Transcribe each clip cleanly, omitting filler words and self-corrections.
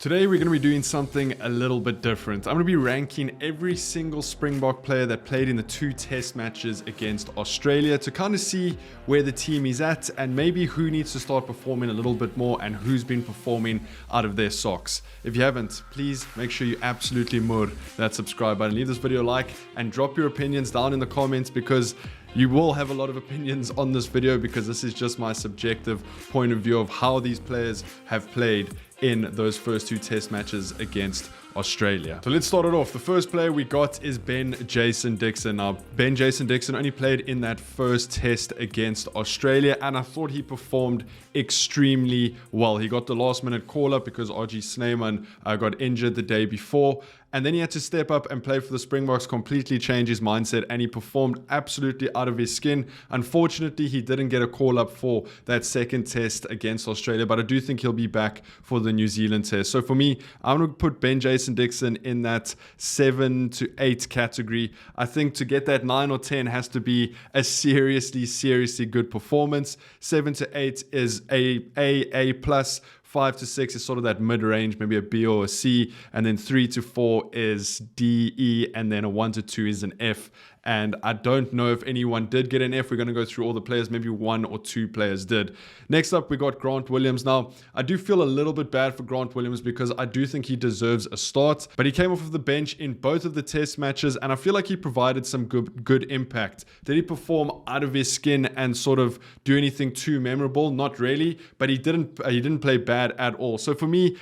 Today we're going to be doing something a little bit different. I'm going to be ranking every single Springbok player that played in the 2 test matches against Australia to kind of see where the team is at and maybe who needs to start performing a little bit more and who's been performing out of their socks. If you haven't, please make sure you absolutely mur that subscribe button. Leave this video a like and drop your opinions down in the comments because you will have a lot of opinions on this video because this is just my subjective point of view of how these players have played in those first 2 test matches against Australia. So let's start it off. The first player we got is Ben Jason Dixon. Now, Ben Jason Dixon only played in that first test against Australia, and I thought he performed extremely well. He got the last minute call up because RG Snyman got injured the day before. And then he had to step up and play for the Springboks, completely change his mindset, and he performed absolutely out of his skin. Unfortunately, he didn't get a call up for that second test against Australia, but I do think he'll be back for the New Zealand test. So for me, I'm going to put Ben Jason Dixon in that 7 to 8 category. I think to get that 9 or 10 has to be a seriously good performance. 7 to 8 is A plus. 5 to 6 is sort of that mid-range, maybe a B or a C, and then 3 to 4 is D, E, and then a 1 to 2 is an F. And I don't know if anyone did get an F. We're going to go through all the players. Maybe 1 or 2 players did. Next up, we got Grant Williams. Now, I do feel a little bit bad for Grant Williams because I do think he deserves a start. But he came off of the bench in both of the test matches, and I feel like he provided some good impact. Did he perform out of his skin and sort of do anything too memorable? Not really, but he didn't play bad at all. So for me,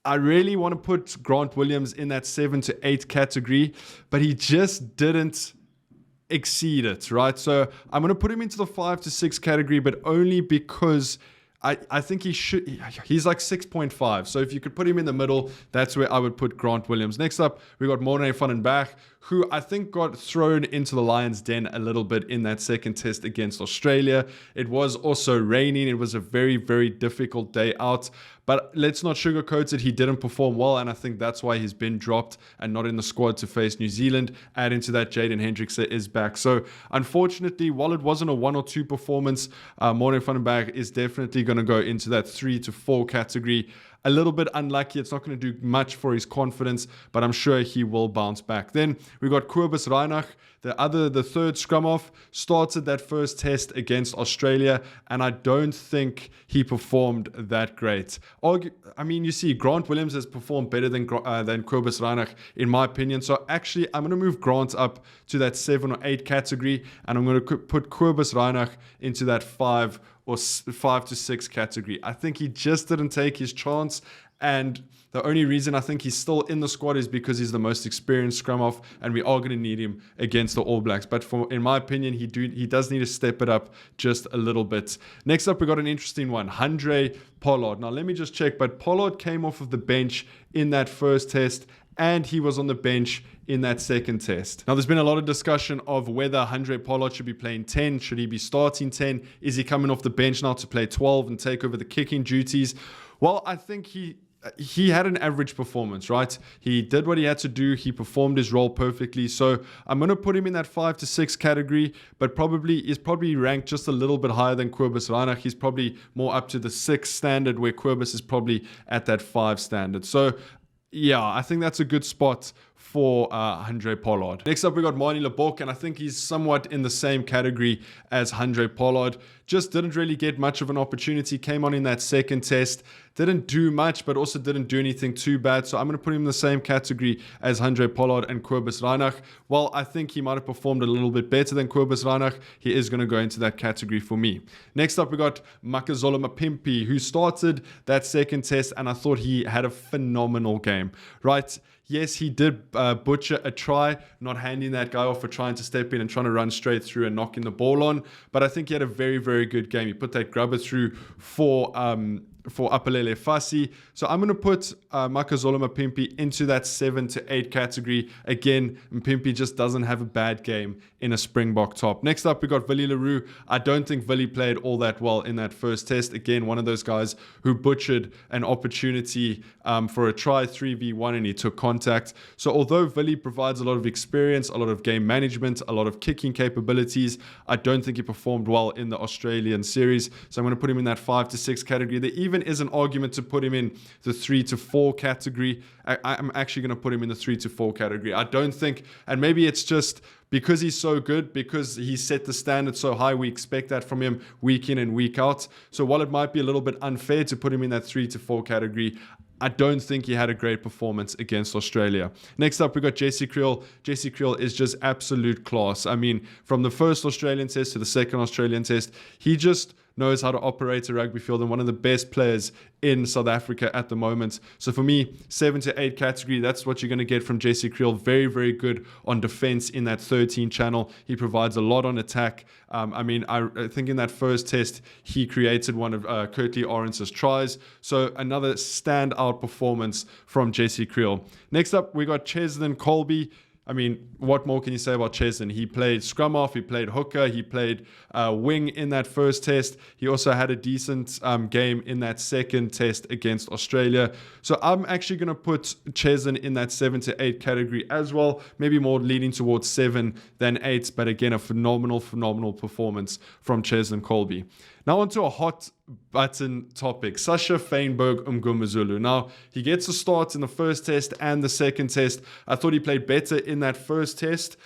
I really want to put Grant Williams in that 7 to 8 category, but he just didn't exceed it, right? So I'm going to put him into the 5 to 6 category, but only because I think he's like 6.5. So if you could put him in the middle, that's where I would put Grant Williams. Next up, we got Morne van den Berg, who I think got thrown into the Lions' den a little bit in that second test against Australia. It was also raining. It was a very difficult day out. But let's not sugarcoat it. He didn't perform well, and I think that's why he's been dropped and not in the squad to face New Zealand. Add into that, Jaden Hendricks is back. So unfortunately, while it wasn't a 1 or 2 performance, Morne van den Berg is definitely going to go into that 3 to 4 category. A little bit unlucky. It's not going to do much for his confidence, but I'm sure he will bounce back. Then we got Kobus Reinach, the third scrum off, started that first test against Australia, and I don't think he performed that great. I mean, you see, Grant Williams has performed better than Kobus Reinach, in my opinion. So actually, I'm going to move Grant up to that 7 or 8 category, and I'm going to put Kobus Reinach into that 5 to 6 category. I think he just didn't take his chance, and the only reason I think he's still in the squad is because he's the most experienced scrum off, and we are going to need him against the All Blacks. But in my opinion, he does need to step it up just a little bit. Next up, we got an interesting one, Handré Pollard. Now let me just check, but Pollard came off of the bench in that first test, and he was on the bench in that second test. Now, there's been a lot of discussion of whether Handré Pollard should be playing 10. Should he be starting 10? Is he coming off the bench now to play 12 and take over the kicking duties? Well, I think he had an average performance, right? He did what he had to do. He performed his role perfectly. So I'm going to put him in that 5 to 6 category, but is probably ranked just a little bit higher than Kobus Reinach. He's probably more up to the 6 standard, where Kobus is probably at that 5 standard. So yeah, I think that's a good spot for Handré Pollard. Next up, we got Manie Libbok, and I think he's somewhat in the same category as Handré Pollard. Just didn't really get much of an opportunity. Came on in that second test. Didn't do much, but also didn't do anything too bad. So I'm going to put him in the same category as Handré Pollard and Kobus Reinach. While I think he might have performed a little bit better than Kobus Reinach, he is going to go into that category for me. Next up, we got Makazole Mapimpi, who started that second test, and I thought he had a phenomenal game, right? Yes, he did butcher a try, not handing that guy off for trying to step in and trying to run straight through and knocking the ball on. But I think he had a very good game. He put that grubber through for Apelele Fassi. So I'm going to put Makazole Mapimpi into that 7 to 8 category. Again, Mapimpi just doesn't have a bad game in a Springbok top. Next up, we got Willie Leroux. I don't think Willie played all that well in that first test. Again, one of those guys who butchered an opportunity for a try 3v1, and he took contact. So although Willie provides a lot of experience, a lot of game management, a lot of kicking capabilities, I don't think he performed well in the Australian series. So I'm going to put him in that 5 to 6 category. There even even is an argument to put him in the 3 to 4 category, I'm actually going to put him in the 3 to 4 category. I don't think, and maybe it's just because he's so good, because he set the standard so high, we expect that from him week in and week out. So while it might be a little bit unfair to put him in that 3 to 4 category, I don't think he had a great performance against Australia. Next up, we got Jesse Kriel. Jesse Kriel is just absolute class. I mean, from the first Australian test to the second Australian test, he just knows how to operate a rugby field and one of the best players in South Africa at the moment. So for me, 7 to 8 category, that's what you're going to get from Jesse Kriel. Very, very good on defense in that 13 channel. He provides a lot on attack. I think in that first test, he created one of Curtly Orance's tries. So another standout performance from Jesse Kriel. Next up, we got Cheslin Colby. I mean, what more can you say about Cheslin? He played scrum half, he played hooker, he played wing in that first test. He also had a decent game in that second test against Australia. So I'm actually going to put Cheslin in that 7 to 8 category as well. Maybe more leading towards 7 than 8. But again, a phenomenal performance from Cheslin Colby. Now onto a hot button topic, Sasha Feinberg Mgumazulu. Now, he gets a start in the first test and the second test. I thought he played better in that first test.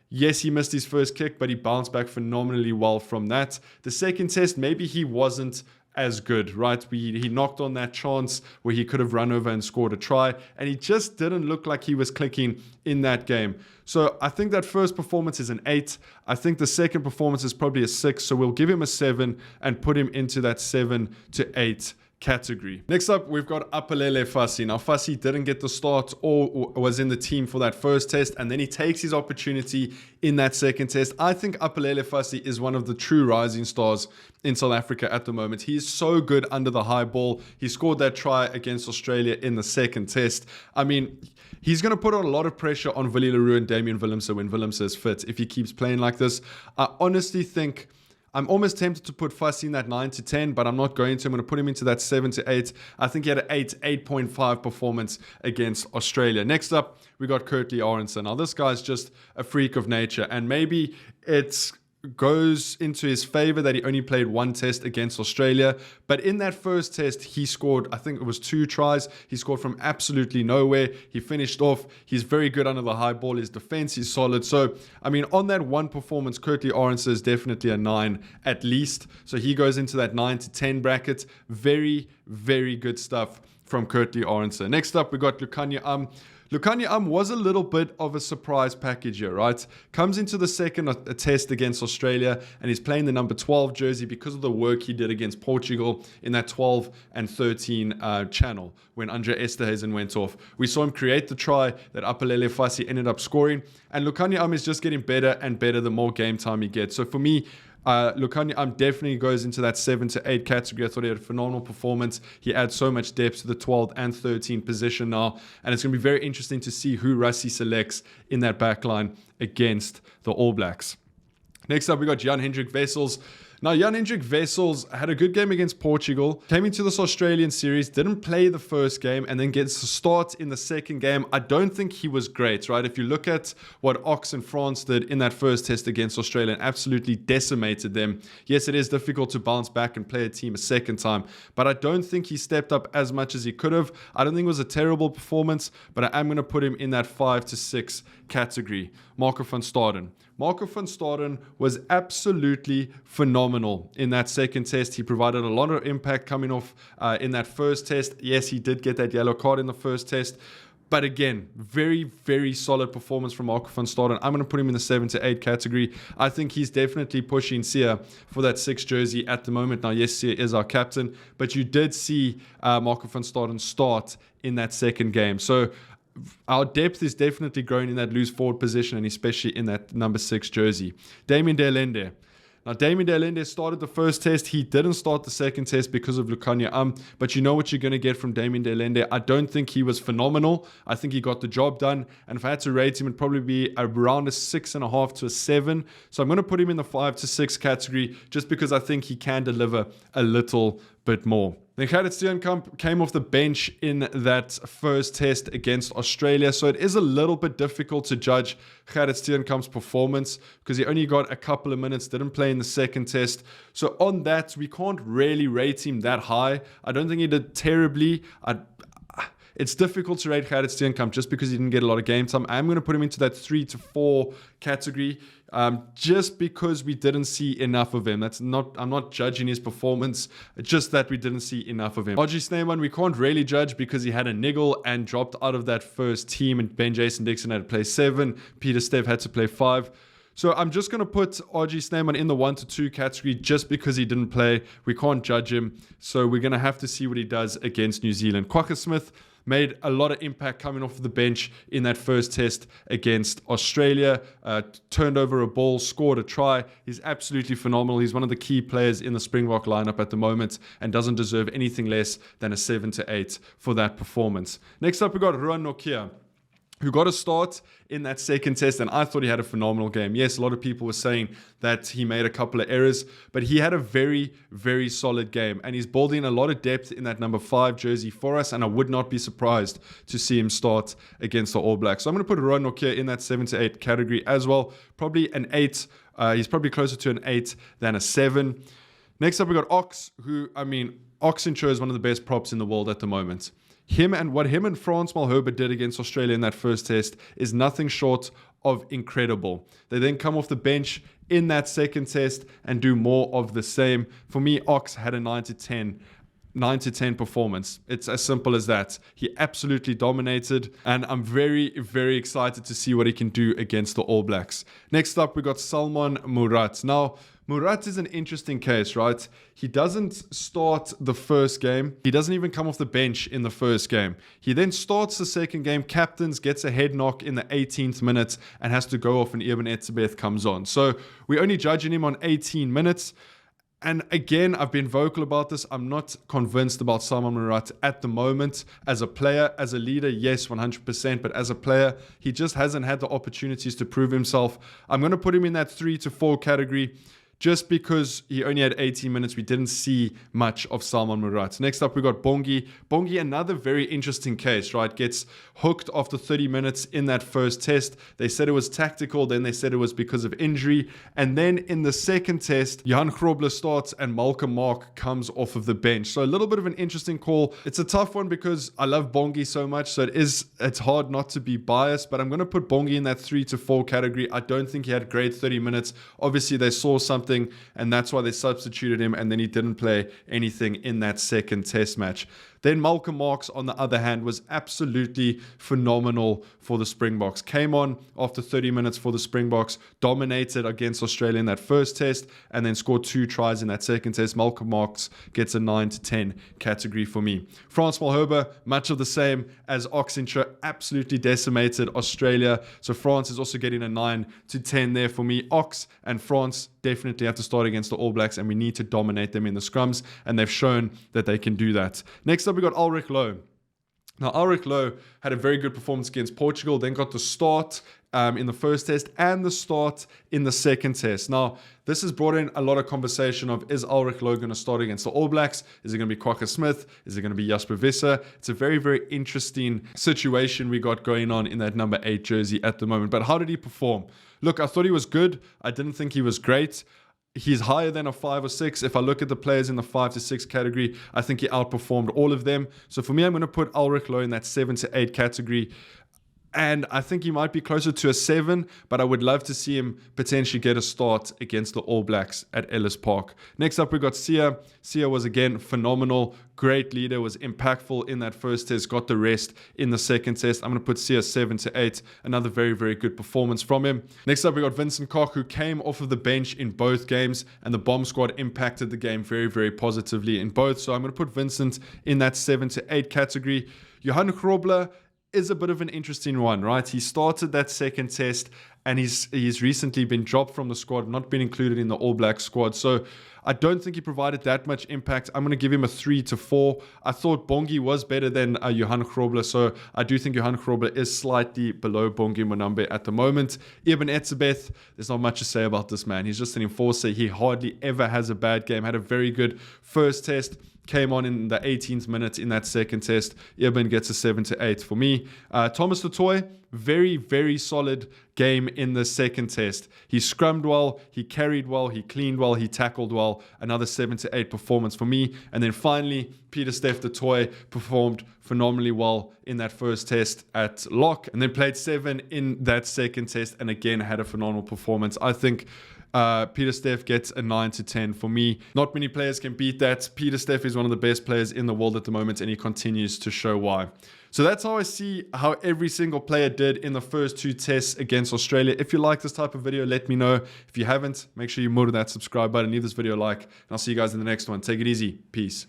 Yes, he missed his first kick, but he bounced back phenomenally well from that. The second test, maybe he wasn't as good, right? He knocked on that chance where he could have run over and scored a try, and he just didn't look like he was clicking in that game. So I think that first performance is an 8. I think the second performance is probably a 6. So we'll give him a 7 and put him into that 7 to 8 category. Next up, we've got Apalele Fassi. Now, Fassi didn't get the start or was in the team for that first test, and then he takes his opportunity in that second test. I think Apalele Fassi is one of the true rising stars in South Africa at the moment. He is so good under the high ball. He scored that try against Australia in the second test. I mean, he's going to put on a lot of pressure on Willie Leroux and Damian Willemse when Willemse is fit if he keeps playing like this. I honestly think I'm almost tempted to put Fassi in that 9 to 10, but I'm not going to. I'm going to put him into that 7 to 8. I think he had an 8.5 performance against Australia. Next up, we got Curtly Oranson. Now, this guy's just a freak of nature, and maybe it's goes into his favor that he only played one test against Australia. But in that first test, he scored, I think it was 2 tries. He scored from absolutely nowhere. He finished off. He's very good under the high ball. His defense is solid. So, I mean, on that one performance, Curtly Oranson is definitely a 9 at least. So he goes into that 9 to 10 bracket. Very, very good stuff from Curtly Oranson. Next up, we got Lukhanyo Lukhanyo was a little bit of a surprise package here, right? Comes into the second test against Australia, and he's playing the number 12 jersey because of the work he did against Portugal in that 12 and 13 channel when Andre Esterhuizen went off. We saw him create the try that Apalele Fassi ended up scoring, and Lukhanyo is just getting better and better the more game time he gets. So for me, Lukhanyo definitely goes into that 7 to 8 category. I thought he had a phenomenal performance. He adds so much depth to the 12 and 13 position now. And it's going to be very interesting to see who Rassie selects in that backline against the All Blacks. Next up, we got Jan-Hendrik Wessels. Now, Jan-Hendrik Wessels had a good game against Portugal, came into this Australian series, didn't play the first game, and then gets to start in the second game. I don't think he was great, right? If you look at what Ox and France did in that first test against Australia and absolutely decimated them, yes, it is difficult to bounce back and play a team a second time, but I don't think he stepped up as much as he could have. I don't think it was a terrible performance, but I am going to put him in that 5 to 6 category. Marco van Staden. Marco van Staden was absolutely phenomenal in that second test. He provided a lot of impact coming off in that first test. Yes, he did get that yellow card in the first test. But again, very, very solid performance from Marco van Staden. I'm going to put him in the 7 to 8 category. I think he's definitely pushing Sia for that 6 jersey at the moment. Now, yes, Sia is our captain, but you did see Marco van Staden start in that second game. So our depth is definitely growing in that loose forward position, and especially in that number 6 jersey. Damien de Allende. Now, Damien de Allende started the first test. He didn't start the second test because of Lukhanyo. But you know what you're going to get from Damien de Allende. I don't think he was phenomenal. I think he got the job done. And if I had to rate him, it'd probably be around a 6.5 to a 7. So I'm going to put him in the 5 to 6 category just because I think he can deliver a little bit more. Then Gerrit Steenkamp came off the bench in that first test against Australia, so it is a little bit difficult to judge Gerrit Steenkamp's performance because he only got a couple of minutes, didn't play in the second test. So on that, we can't really rate him that high. I don't think he did terribly. It's difficult to rate Gerrit Steenkamp just because he didn't get a lot of game time. I'm going to put him into that 3 to 4 category just because we didn't see enough of him. I'm not judging his performance, just that we didn't see enough of him. Archie Snyman, we can't really judge because he had a niggle and dropped out of that first team, and Ben Jason Dixon had to play 7. Peter Stev had to play 5. So I'm just going to put RG Snyman in the 1 to 2 category just because he didn't play. We can't judge him. So we're going to have to see what he does against New Zealand. Kwagga Smith made a lot of impact coming off the bench in that first test against Australia. Turned over a ball, scored a try. He's absolutely phenomenal. He's one of the key players in the Springbok lineup at the moment and doesn't deserve anything less than a 7 to 8 for that performance. Next up, we got Ruan Nokia, who got a start in that second test, and I thought he had a phenomenal game. Yes, a lot of people were saying that he made a couple of errors, but he had a very, very solid game, and he's building a lot of depth in that number 5 jersey for us, and I would not be surprised to see him start against the All Blacks. So I'm going to put Ruan Nokia in that 7 to 8 category as well. Probably an 8. He's probably closer to an 8 than a 7. Next up, we got Ox, Oxencho is one of the best props in the world at the moment. What him and Frans Malherbe did against Australia in that first test is nothing short of incredible. They then come off the bench in that second test and do more of the same. For me, Ox had a 9 to 10 performance. It's as simple as that. He absolutely dominated, and I'm very, very excited to see what he can do against the All Blacks. Next up, we got Salman Murat. Now, Murat is an interesting case, right? He doesn't start the first game. He doesn't even come off the bench in the first game. He then starts the second game, captains, gets a head knock in the 18th minute, and has to go off, and Eben Etzebeth comes on. So we're only judging him on 18 minutes. And again, I've been vocal about this. I'm not convinced about Salman Murat at the moment. As a player, as a leader, yes, 100%. But as a player, he just hasn't had the opportunities to prove himself. I'm going to put him in that 3 to 4 category. Just because he only had 18 minutes, we didn't see much of Salman Murat. Next up, we got Bongi. Bongi, another very interesting case, right? Gets hooked after 30 minutes in that first test. They said it was tactical, then they said it was because of injury. And then in the second test, Johan Grobler starts and Malcolm Mark comes off of the bench. So a little bit of an interesting call. It's a tough one because I love Bongi so much, so it's hard not to be biased, but I'm going to put Bongi in that 3 to 4 category. I don't think he had great 30 minutes. Obviously, they saw something, and that's why they substituted him, and then he didn't play anything in that second test match. Then Malcolm Marx, on the other hand, was absolutely phenomenal for the Springboks. Came on after 30 minutes for the Springboks, dominated against Australia in that first test, and then scored 2 tries in that second test. Malcolm Marx gets a 9 to 10 category for me. Frans Malherbe, much of the same as Oxencho, absolutely decimated Australia. So France is also getting a 9 to 10 there for me. Ox and France definitely have to start against the All Blacks, and we need to dominate them in the scrums, and they've shown that they can do that. Next up, we got Ulrich Lowe. Now, Ulrich Lowe had a very good performance against Portugal, then got the start in the first test and the start in the second test. Now, this has brought in a lot of conversation of, is Ulrich Lowe going to start against the All Blacks? Is it going to be Kwagga Smith? Is it going to be Jasper Visser? It's a very, very interesting situation we got going on in that number 8 jersey at the moment. But how did he perform? Look, I thought he was good. I didn't think he was great. He's higher than a 5 or 6. If I look at the players in the 5 to 6 category, I think he outperformed all of them. So for me, I'm going to put Ulrich Lowe in that 7 to 8 category. And I think he might be closer to a 7, but I would love to see him potentially get a start against the All Blacks at Ellis Park. Next up, we got Sia. Sia was, again, phenomenal. Great leader, was impactful in that first test, got the rest in the second test. I'm going to put Sia 7 to 8. Another very, very good performance from him. Next up, we got Vincent Koch, who came off of the bench in both games, and the bomb squad impacted the game very, very positively in both. So I'm going to put Vincent in that 7 to 8 category. Johan Grobler is a bit of an interesting one, right? He started that second test, and he's recently been dropped from the squad, not been included in the All Black squad. So I don't think he provided that much impact. I'm going to give him a 3 to 4. I thought Bongi was better than Johan Grobler, so I do think Johan Grobler is slightly below Bongi Monambe at the moment. Eben Etzebeth, there's not much to say about this man. He's just an enforcer. He hardly ever has a bad game. Had a very good first test. came on in the 18th minute in that second test. Eben gets a 7-8 for me. Thomas du Toit, very, very solid game in the second test. He scrummed well, he carried well, he cleaned well, he tackled well. Another 7-8 performance for me. And then finally, Pieter-Steph du Toit performed phenomenally well in that first test at lock, and then played 7 in that second test, and again had a phenomenal performance. I think Pieter-Steph gets a 9-10 for me. Not many players can beat that. Pieter-Steph is one of the best players in the world at the moment, and he continues to show why. So that's how I see how every single player did in the first 2 tests against Australia. If you like this type of video, let me know. If you haven't, make sure you murder that subscribe button, leave this video a like, and I'll see you guys in the next one. Take it easy. Peace.